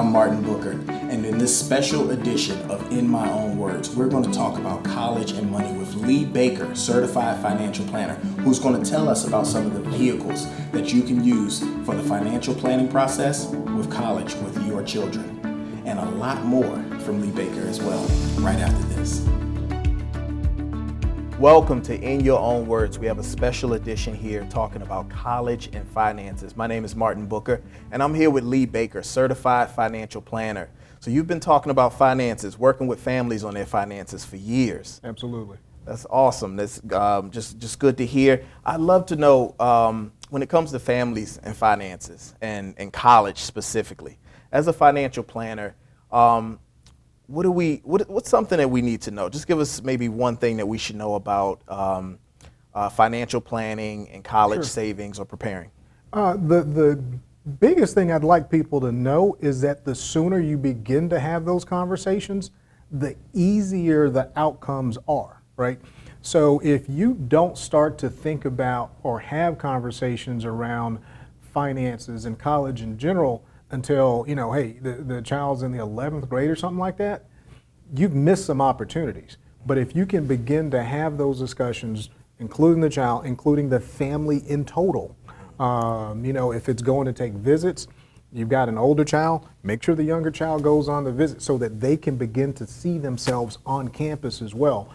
I'm Martin Booker, and in this special edition of In My Own Words, we're going to talk about college and money with Lee Baker, certified financial planner, who's going to tell us about some of the vehicles that you can use for the financial planning process with college with your children, and a lot more from Lee Baker as well, right after this. Welcome to In Your Own Words. We have a special edition here talking about college and finances. My name is Martin Booker, and I'm here with Lee Baker, certified financial planner. So you've been talking about finances, working with families on their finances for years. Absolutely. That's awesome. That's just good to hear. I'd love to know when it comes to families and finances and college specifically, as a financial planner, what's something that we need to know? Just give us maybe one thing that we should know about financial planning and college savings or preparing. The biggest thing I'd like people to know is that the sooner you begin to have those conversations, the easier the outcomes are, right? So if you don't start to think about or have conversations around finances and college in general until, hey, the child's in the 11th grade or something like that, you've missed some opportunities. But if you can begin to have those discussions, including the child, including the family in total, if it's going to take visits, you've got an older child, make sure the younger child goes on the visit so that they can begin to see themselves on campus as well,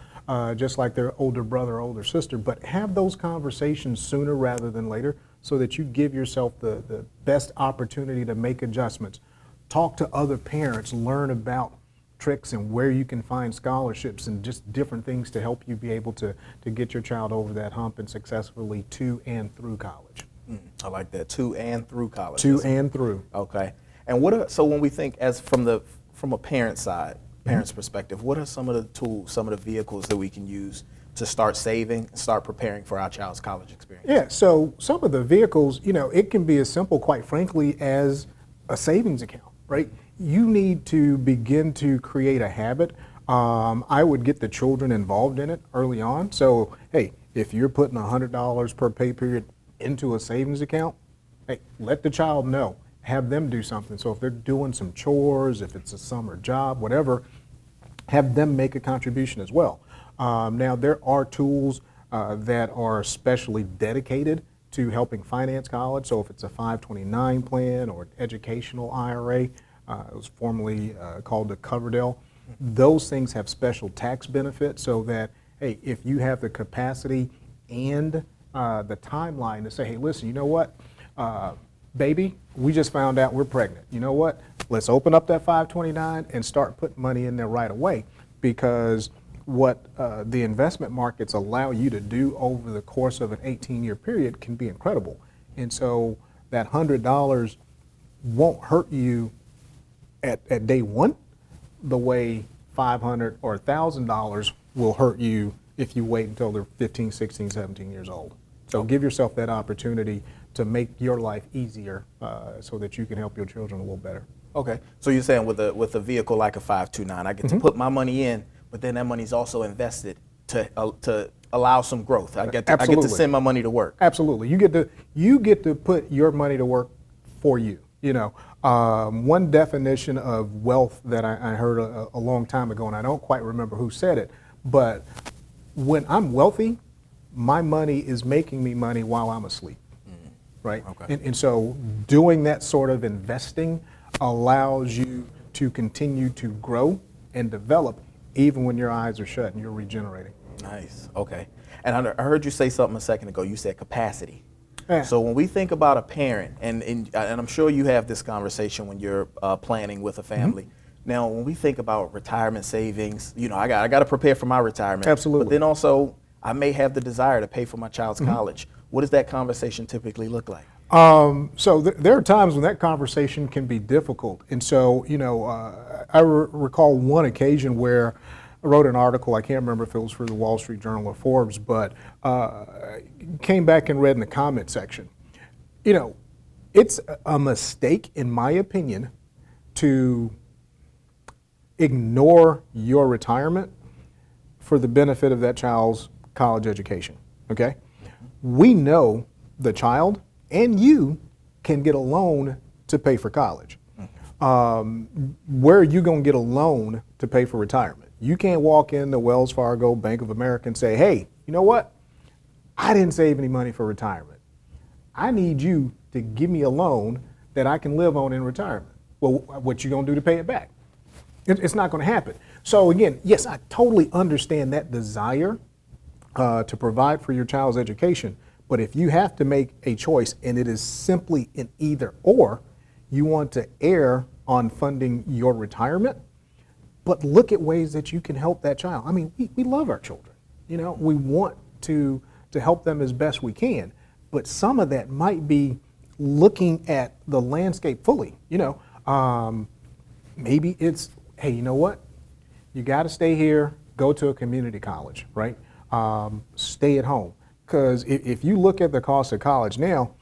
just like their older brother or older sister. But have those conversations sooner rather than later, so that you give yourself the best opportunity to make adjustments. Talk to other parents, learn about tricks and where you can find scholarships and just different things to help you be able to get your child over that hump and successfully to and through college. I like that, to and through college. To and through. Okay. And so when we think from a parent side, parent's perspective, what are some of the tools, some of the vehicles that we can use to start saving and start preparing for our child's college experience? Yeah, so some of the vehicles, it can be as simple, quite frankly, as a savings account, right? You need to begin to create a habit. I would get the children involved in it early on. So, hey, if you're putting $100 per pay period into a savings account, hey, let the child know. Have them do something. So if they're doing some chores, if it's a summer job, whatever, have them make a contribution as well. Now, there are tools that are specially dedicated to helping finance college. So if it's a 529 plan or an educational IRA, it was formerly called the Coverdell, those things have special tax benefits so that, hey, if you have the capacity and the timeline to say, hey, listen, you know what, baby, we just found out we're pregnant. You know what, let's open up that 529 and start putting money in there right away, because what the investment markets allow you to do over the course of an 18-year period can be incredible. And so that $100 won't hurt you at day one the way $500 or $1,000 will hurt you if you wait until they're 15, 16, 17 years old. So give yourself that opportunity to make your life easier so that you can help your children a little better. Okay, so you're saying with a vehicle like a 529, I get to put my money in, but then that money's also invested to allow some growth. I get to send my money to work. Absolutely, you get to put your money to work for you. One definition of wealth that I heard a long time ago, and I don't quite remember who said it, but when I'm wealthy, my money is making me money while I'm asleep, right? Okay. And so doing that sort of investing allows you to continue to grow and develop even when your eyes are shut and you're regenerating. Nice, okay. And I heard you say something a second ago. You said capacity. Yeah. So when we think about a parent, and I'm sure you have this conversation when you're planning with a family. Now, when we think about retirement savings, I got to prepare for my retirement. Absolutely. But then also, I may have the desire to pay for my child's college. What does that conversation typically look like? So there are times when that conversation can be difficult. And so, I recall one occasion where I wrote an article, I can't remember if it was for the Wall Street Journal or Forbes, but came back and read in the comment section. It's a mistake, in my opinion, to ignore your retirement for the benefit of that child's college education, okay? We know the child and you can get a loan to pay for college. where are you going to get a loan to pay for retirement? You can't walk into Wells Fargo, Bank of America and say, hey, you know what? I didn't save any money for retirement. I need you to give me a loan that I can live on in retirement. Well, what you going to do to pay it back? It's not going to happen. So again, yes, I totally understand that desire to provide for your child's education. But if you have to make a choice and it is simply an either or, you want to err on funding your retirement, but look at ways that you can help that child. I mean, we love our children. You know, we want to help them as best we can. But some of that might be looking at the landscape fully. You know, maybe it's, hey, you know what? You got to stay here, go to a community college, right? Stay at home. Because if you look at the cost of college now,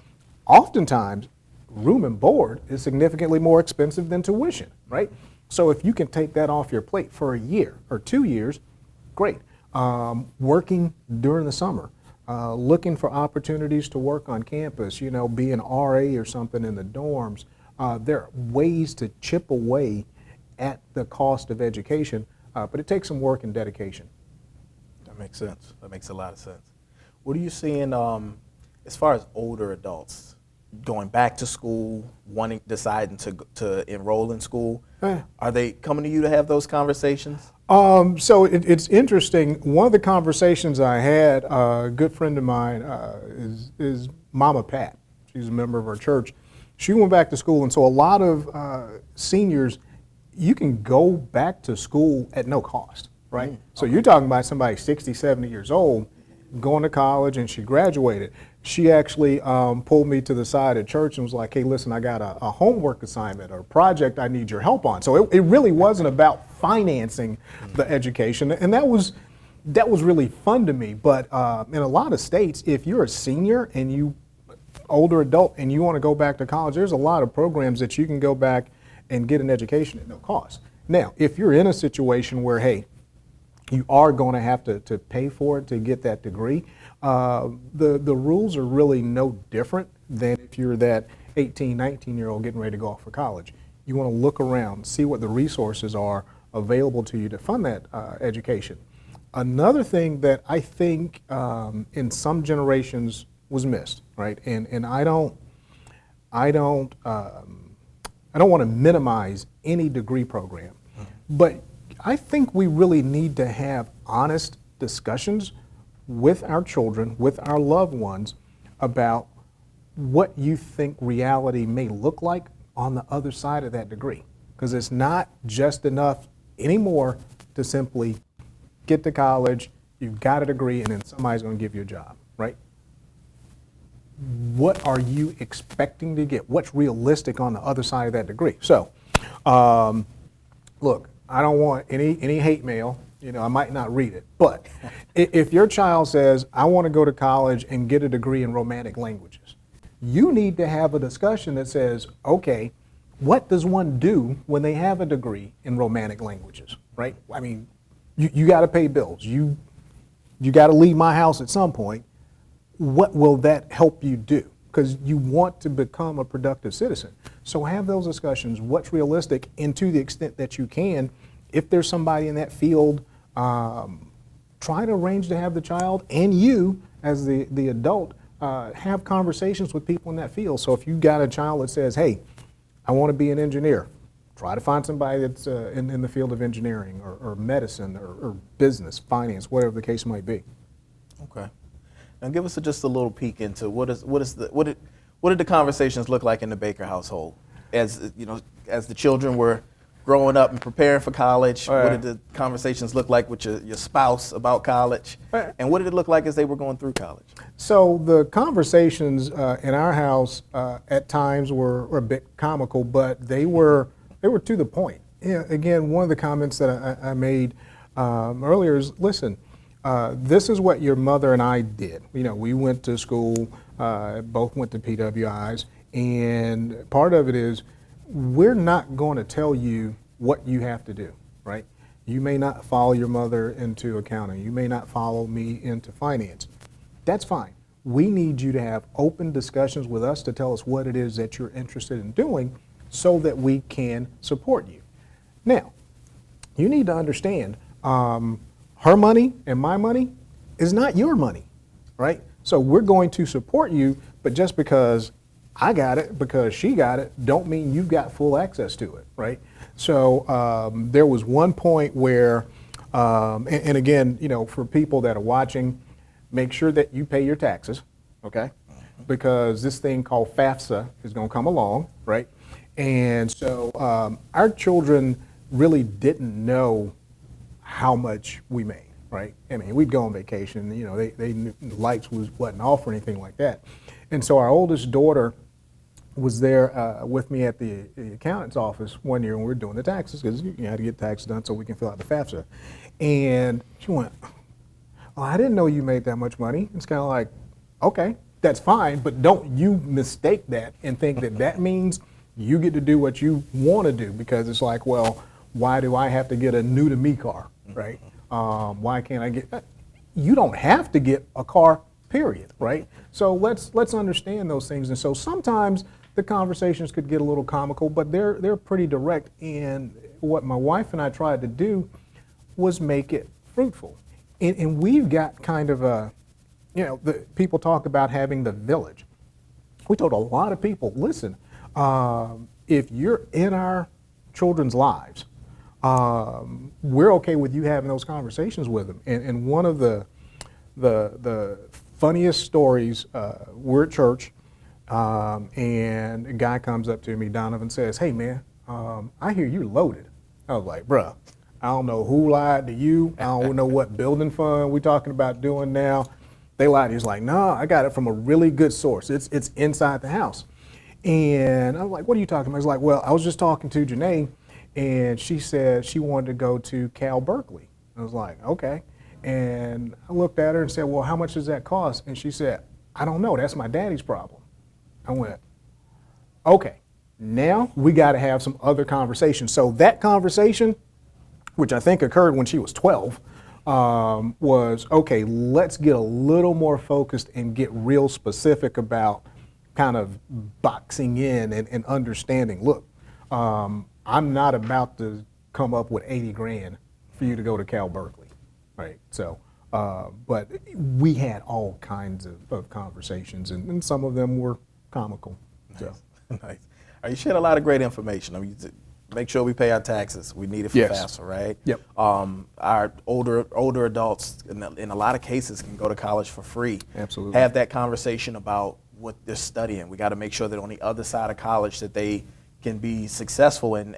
oftentimes room and board is significantly more expensive than tuition, right? So if you can take that off your plate for a year or 2 years, great. Working during the summer, looking for opportunities to work on campus, you know, be an RA or something in the dorms. There are ways to chip away at the cost of education, but it takes some work and dedication. That makes sense. That makes a lot of sense. What are you seeing as far as older adults going back to school, deciding to enroll in school? Are they coming to you to have those conversations? So it's interesting. One of the conversations I had, a good friend of mine is Mama Pat. She's a member of our church. She went back to school, and so a lot of seniors, you can go back to school at no cost, right? So you're talking about somebody 60, 70 years old going to college, and she graduated. She actually pulled me to the side at church and was like, hey, listen, I got a homework assignment or a project I need your help on. So it really wasn't about financing the education, and that was really fun to me. But in a lot of states, if you're a senior and you older adult and you want to go back to college, there's a lot of programs that you can go back and get an education at no cost. Now, if you're in a situation where, hey, you are going to have to pay for it to get that degree, the rules are really no different than if you're that 18, 19-year-old getting ready to go off for college. You want to look around, see what the resources are available to you to fund that education. Another thing that I think in some generations was missed, right? And I don't want to minimize any degree program, but I think we really need to have honest discussions with our children, with our loved ones, about what you think reality may look like on the other side of that degree. Because it's not just enough anymore to simply get to college, you've got a degree, and then somebody's going to give you a job, right? What are you expecting to get? What's realistic on the other side of that degree? So, look, I don't want any hate mail. You know, I might not read it. But if your child says, I want to go to college and get a degree in romantic languages, you need to have a discussion that says, okay, what does one do when they have a degree in romantic languages, right? I mean, you got to pay bills. You got to leave my house at some point. What will that help you do? Because you want to become a productive citizen. So have those discussions, what's realistic, and to the extent that you can, if there's somebody in that field, try to arrange to have the child and you, as the adult, have conversations with people in that field. So if you've got a child that says, hey, I want to be an engineer, try to find somebody that's in the field of engineering or medicine or business, finance, whatever the case might be. Okay. Now give us just a little peek into what did the conversations look like in the Baker household, as you know, as the children were growing up and preparing for college. What did the conversations look like with your spouse about college, and what did it look like as they were going through college? So the conversations in our house at times were a bit comical, but they were to the point. You know, again, one of the comments that I made earlier is, listen. This is what your mother and I did. You know, we went to school, both went to PWIs, and part of it is we're not going to tell you what you have to do, right? You may not follow your mother into accounting. You may not follow me into finance. That's fine. We need you to have open discussions with us to tell us what it is that you're interested in doing so that we can support you. Now, you need to understand, her money and my money is not your money, right? So we're going to support you, but just because I got it, because she got it, don't mean you've got full access to it, right? So there was one point where, and again, for people that are watching, make sure that you pay your taxes, okay? Because this thing called FAFSA is going to come along, right? And so our children really didn't know how much we made, right? I mean, we'd go on vacation, they knew the lights wasn't off or anything like that. And so our oldest daughter was there with me at the accountant's office one year when we were doing the taxes, because you had to get taxes done so we can fill out the FAFSA. And she went, "Oh, I didn't know you made that much money." It's kind of like, okay, that's fine, but don't you mistake that and think that that means you get to do what you want to do, because it's like, well, why do I have to get a new to me car, right? Why can't I get, you don't have to get a car, period, right? So let's understand those things. And so sometimes the conversations could get a little comical, but they're pretty direct. And what my wife and I tried to do was make it fruitful. And we've got kind of a, the people talk about having the village. We told a lot of people, listen, if you're in our children's lives, we're okay with you having those conversations with them. And one of the funniest stories, we're at church, and a guy comes up to me, Donovan, says, "Hey man, I hear you loaded." I was like, "Bruh, I don't know who lied to you. I don't know what building fund we're talking about doing now. They lied." He's like, "No, I got it from a really good source. It's inside the house." And I was like, "What are you talking about?" He's like, "Well, I was just talking to Janae, and she said she wanted to go to Cal Berkeley." I was like, "Okay." And I looked at her and said, "Well, how much does that cost?" And she said, "I don't know. That's my daddy's problem." I went, "Okay, now we got to have some other conversation." So that conversation, which I think occurred when she was 12, was, okay, let's get a little more focused and get real specific about kind of boxing in and understanding, look, I'm not about to come up with 80 grand for you to go to Cal Berkeley, right? So, but we had all kinds of conversations, and some of them were comical. So. Nice. You shared a lot of great information. I mean, make sure we pay our taxes. We need it for FAFSA, right? Yep. Our older adults, in a lot of cases, can go to college for free. Absolutely. Have that conversation about what they're studying. We got to make sure that on the other side of college that they can be successful and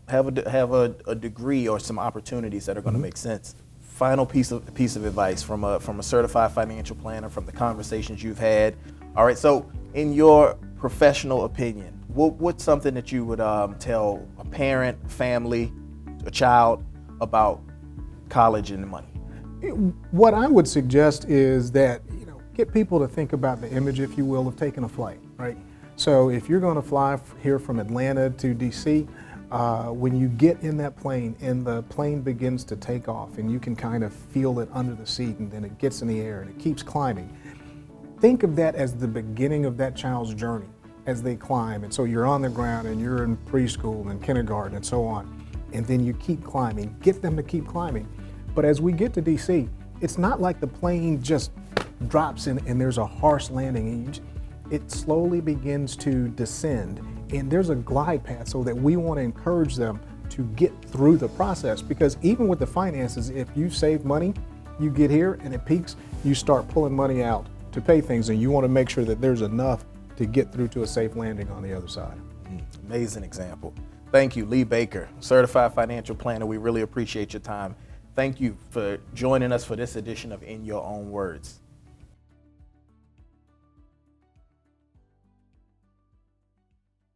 have a degree or some opportunities that are going to make sense. Final piece of advice from a certified financial planner, from the conversations you've had. All right, so in your professional opinion, what's something that you would tell a parent, family, a child about college and money? What I would suggest is that get people to think about the image, if you will, of taking a flight, right? So if you're going to fly here from Atlanta to DC, when you get in that plane and the plane begins to take off and you can kind of feel it under the seat, and then it gets in the air and it keeps climbing, think of that as the beginning of that child's journey as they climb. And so you're on the ground and you're in preschool and kindergarten and so on, and then you keep climbing, get them to keep climbing. But as we get to DC, it's not like the plane just drops in and there's a harsh landing. It slowly begins to descend, and there's a glide path, so that we want to encourage them to get through the process. Because even with the finances, if you save money, you get here and it peaks, you start pulling money out to pay things, and you want to make sure that there's enough to get through to a safe landing on the other side. Amazing example. Thank you, Lee Baker, certified financial planner. We really appreciate your time. Thank you for joining us for this edition of In Your Own Words.